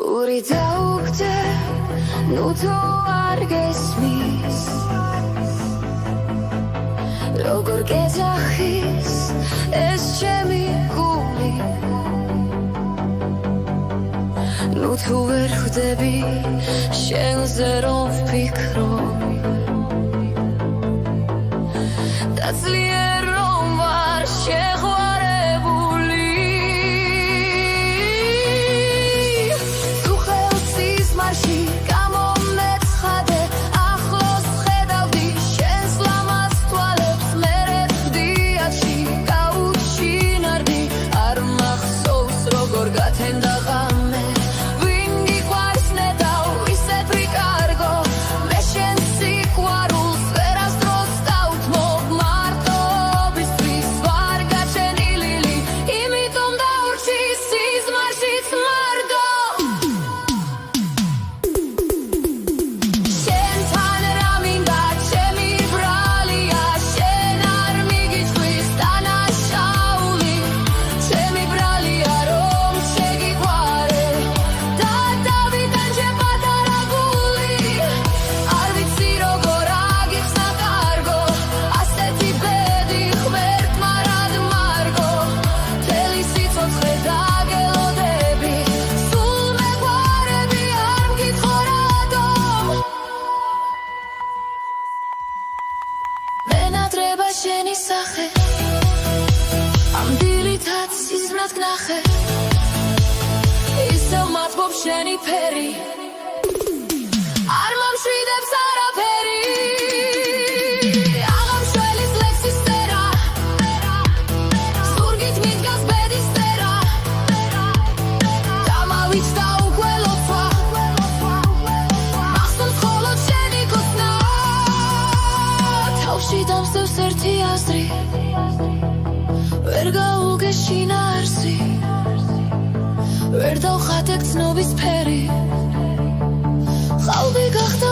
გური დაუგდე, ნუ თუ არ გესმის როგორ გეძახის ეს ჩემი გული ნუ თუ ვერ ხვდები შენზე რომ ვფიქრო და ძლიერ რომ ვარ შეხვარებული თუ ხელს სიზმარში გამომეცხადე ახლოს ხედავდი შენს ლამაზ თვალებს მერე ხდიათში გაუჩინარდი არ მახსოვს როგორ გათენდა ღამე ვინ გიყვარს ნედავ ისეთი კარგო მე შენს სიყვარულს ვერასდროს დავთმობ მარტობისთვის ვარ გაჩენილი იმიტომ დავრჩი სიზმარშიც მარტო შენთან რა მინდა ჩემი ბრალია შენ არ მიგიწყვის დანაშაული ჩემი ბრალია რომ შეგიყვარე და დავიტანჯე პატარა გული არ ვიცი როგორ აგიხსნა კარგო ასეთი ბედი ღმერთმა რად მარგო მთელი სიცოცხლე დაგელოდები სულ მეყვარები არ მკითხო რატომ მენატრება შენი სახე ამ დილითაც სიზმრად გნახე ისევ მათბობ შენი ფერი არ მომშვიდებს არაფერი აღამშველის ლექსის წერა ზურგით მიდგას ბედის წერა დამავიწყდა უკვე ლოცვა მახსოვს მხოლოდ შენი ქოსნა თავში დამსდევს ერთი აზრი ვერ გაუგეშინა არსი ვერ დავხატე გრძნობის ფერი ხალბი გახდა